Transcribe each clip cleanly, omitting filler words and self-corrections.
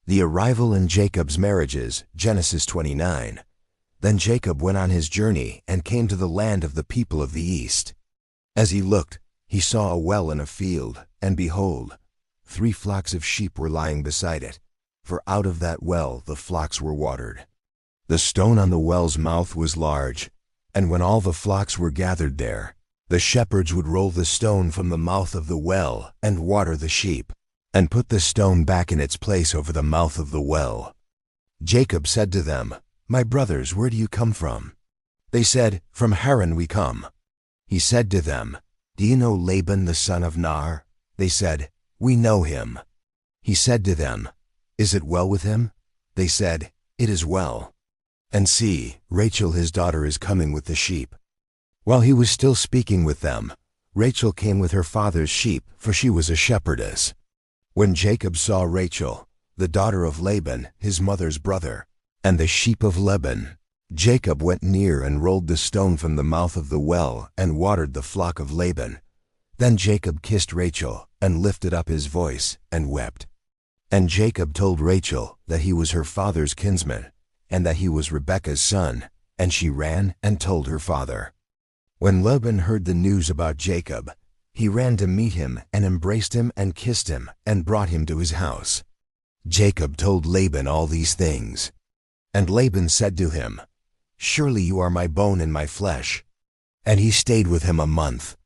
The arrival in Jacob's marriages, Genesis 29. Then Jacob went on his journey and came to the land of the people of the east. As he looked, he saw a well in a field, and behold, 3 flocks of sheep were lying beside it, for out of that well the flocks were watered. The stone on the well's mouth was large, and when all the flocks were gathered there, the shepherds would roll the stone from the mouth of the well and water the sheep, and put the stone back in its place over the mouth of the well. Jacob said to them, "My brothers, where do you come from?" They said, "From Haran we come." He said to them, "Do you know Laban the son of Nar?" They said, "We know him." He said to them, "Is it well with him?" They said, "It is well. And see, Rachel his daughter is coming with the sheep." While he was still speaking with them, Rachel came with her father's sheep, for she was a shepherdess. When Jacob saw Rachel, the daughter of Laban, his mother's brother, and the sheep of Laban, Jacob went near and rolled the stone from the mouth of the well and watered the flock of Laban. Then Jacob kissed Rachel and lifted up his voice and wept. And Jacob told Rachel that he was her father's kinsman, and that he was Rebekah's son, and she ran and told her father. When Laban heard the news about Jacob, he ran to meet him and embraced him and kissed him and brought him to his house. Jacob told Laban all these things. And Laban said to him, "Surely you are my bone and my flesh." And he stayed with him a month.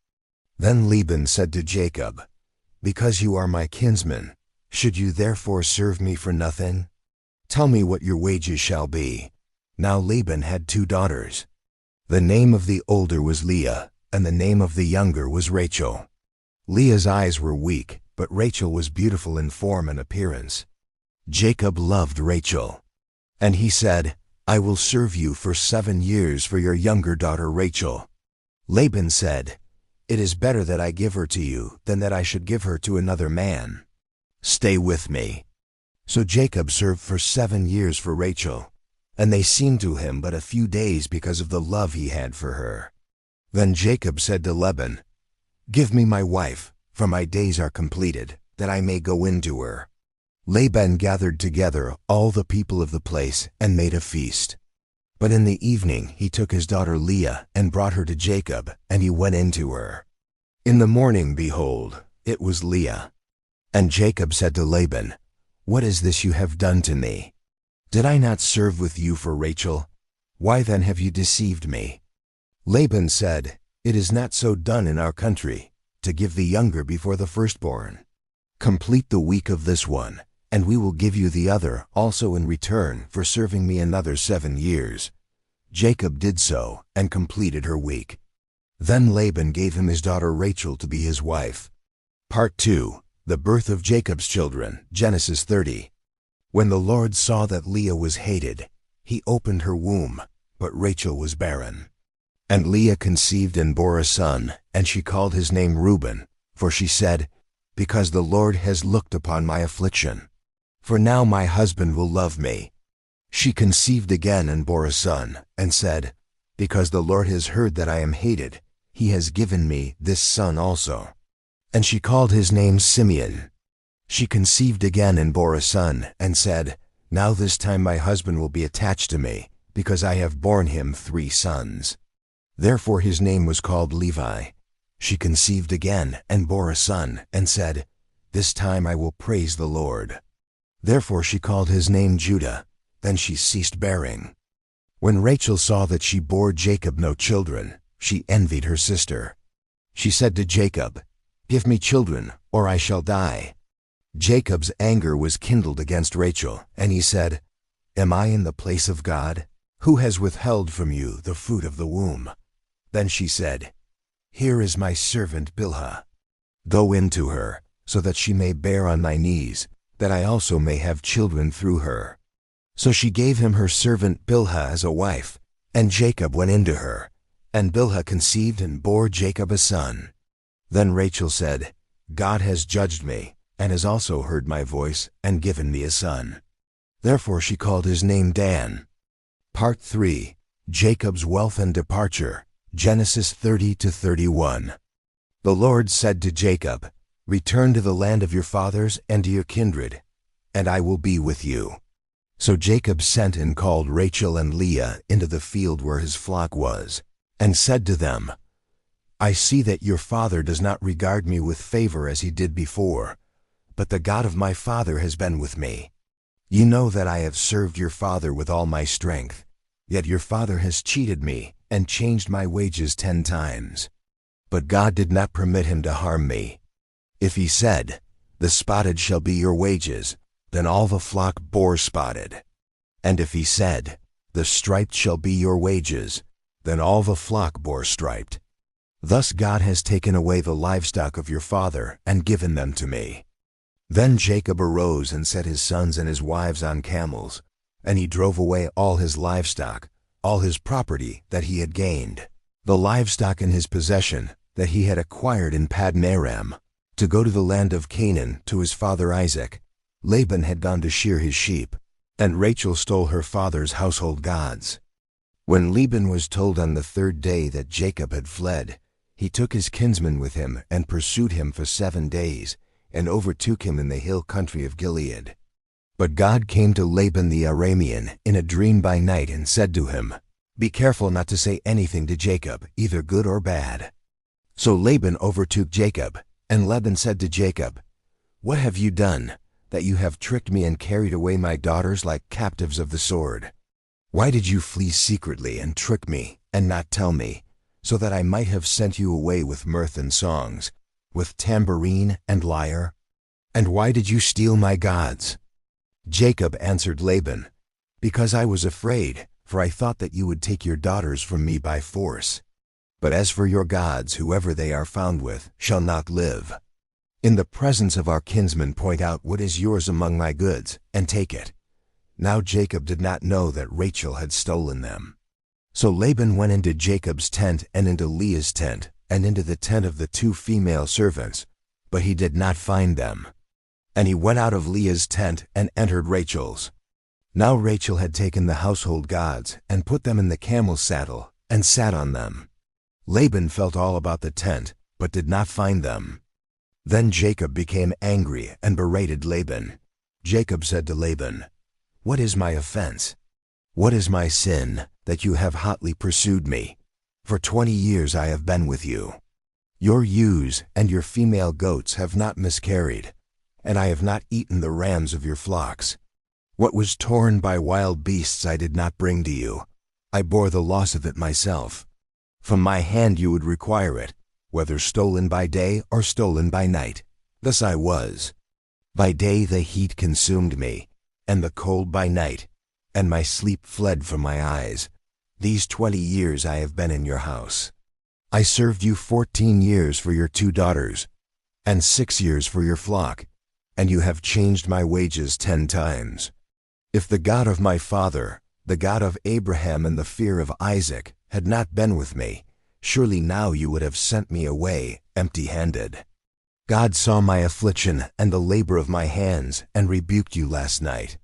Then Laban said to Jacob, "Because you are my kinsman, should you therefore serve me for nothing? Tell me what your wages shall be." Now Laban had 2 daughters. The name of the older was Leah, and the name of the younger was Rachel. Leah's eyes were weak, but Rachel was beautiful in form and appearance. Jacob loved Rachel. And he said, "I will serve you for 7 years for your younger daughter Rachel." Laban said, "It is better that I give her to you than that I should give her to another man. Stay with me." So Jacob served for 7 years for Rachel, and they seemed to him but a few days because of the love he had for her. Then Jacob said to Laban, "Give me my wife, for my days are completed, that I may go in to her." Laban gathered together all the people of the place and made a feast. But in the evening he took his daughter Leah and brought her to Jacob, and he went in to her. In the morning, behold, it was Leah. And Jacob said to Laban, "What is this you have done to me? Did I not serve with you for Rachel? Why then have you deceived me?" Laban said, "It is not so done in our country, to give the younger before the firstborn. Complete the week of this one, and we will give you the other also in return for serving me another 7 years. Jacob did so and completed her week. Then Laban gave him his daughter Rachel to be his wife. Part 2. The birth of Jacob's children, Genesis 30. When the Lord saw that Leah was hated, he opened her womb, but Rachel was barren. And Leah conceived and bore a son, and she called his name Reuben, for she said, "Because the Lord has looked upon my affliction. For now my husband will love me." She conceived again and bore a son, and said, "Because the Lord has heard that I am hated, he has given me this son also." And she called his name Simeon. She conceived again and bore a son, and said, "Now this time my husband will be attached to me, because I have borne him 3 sons. Therefore his name was called Levi. She conceived again and bore a son, and said, "This time I will praise the Lord." Therefore she called his name Judah. Then she ceased bearing. When Rachel saw that she bore Jacob no children, she envied her sister. She said to Jacob, "Give me children, or I shall die." Jacob's anger was kindled against Rachel, and he said, "Am I in the place of God? Who has withheld from you the fruit of the womb?" Then she said, "Here is my servant Bilhah. Go in to her, so that she may bear on my knees, that I also may have children through her." So she gave him her servant Bilhah as a wife, and Jacob went in to her, and Bilhah conceived and bore Jacob a son. Then Rachel said, "God has judged me, and has also heard my voice, and given me a son." Therefore she called his name Dan. Part 3. Jacob's wealth and departure, Genesis 30-31. The Lord said to Jacob, "Return to the land of your fathers and to your kindred, and I will be with you." So Jacob sent and called Rachel and Leah into the field where his flock was, and said to them, "I see that your father does not regard me with favor as he did before, but the God of my father has been with me. You know that I have served your father with all my strength, yet your father has cheated me and changed my wages 10 times. But God did not permit him to harm me. If he said, 'The spotted shall be your wages,' then all the flock bore spotted. And if he said, 'The striped shall be your wages,' then all the flock bore striped. Thus God has taken away the livestock of your father and given them to me." Then Jacob arose and set his sons and his wives on camels, and he drove away all his livestock, all his property that he had gained, the livestock in his possession that he had acquired in Paddan Aram, to go to the land of Canaan to his father Isaac. Laban had gone to shear his sheep, and Rachel stole her father's household gods. When Laban was told on the 3rd day that Jacob had fled, he took his kinsman with him and pursued him for 7 days, and overtook him in the hill country of Gilead. But God came to Laban the Aramean in a dream by night and said to him, "Be careful not to say anything to Jacob, either good or bad." So Laban overtook Jacob, and Laban said to Jacob, "What have you done, that you have tricked me and carried away my daughters like captives of the sword? Why did you flee secretly and trick me and not tell me, so that I might have sent you away with mirth and songs, with tambourine and lyre? And why did you steal my gods?" Jacob answered Laban, "Because I was afraid, for I thought that you would take your daughters from me by force. But as for your gods, whoever they are found with shall not live. In the presence of our kinsmen point out what is yours among my goods, and take it." Now Jacob did not know that Rachel had stolen them. So Laban went into Jacob's tent and into Leah's tent and into the tent of the 2 female servants, but he did not find them. And he went out of Leah's tent and entered Rachel's. Now Rachel had taken the household gods and put them in the camel's saddle and sat on them. Laban felt all about the tent, but did not find them. Then Jacob became angry and berated Laban. Jacob said to Laban, "What is my offense? What is my sin, that you have hotly pursued me? For 20 years I have been with you. Your ewes and your female goats have not miscarried, and I have not eaten the rams of your flocks. What was torn by wild beasts I did not bring to you. I bore the loss of it myself. From my hand you would require it, whether stolen by day or stolen by night. Thus I was. By day the heat consumed me, and the cold by night, and my sleep fled from my eyes. These 20 years I have been in your house. I served you 14 years for your 2 daughters, and 6 years for your flock, and you have changed my wages 10 times. If the God of my father, the God of Abraham and the fear of Isaac, had not been with me, surely now you would have sent me away empty-handed. God saw my affliction and the labor of my hands, and rebuked you last night."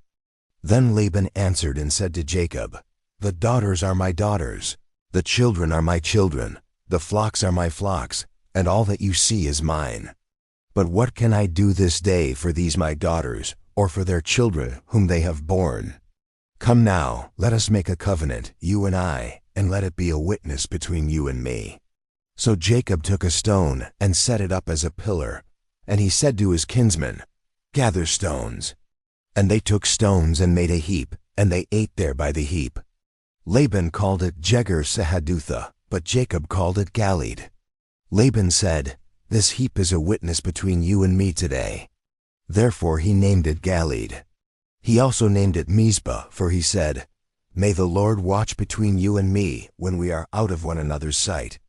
Then Laban answered and said to Jacob, "The daughters are my daughters, the children are my children, the flocks are my flocks, and all that you see is mine. But what can I do this day for these my daughters, or for their children whom they have borne? Come now, let us make a covenant, you and I, and let it be a witness between you and me." So Jacob took a stone and set it up as a pillar, and he said to his kinsmen, "Gather stones." And they took stones and made a heap, and they ate there by the heap. Laban called it Jegar-Sahadutha, but Jacob called it Galeed. Laban said, "This heap is a witness between you and me today." Therefore he named it Galeed. He also named it Mizpah, for he said, "May the Lord watch between you and me when we are out of one another's sight.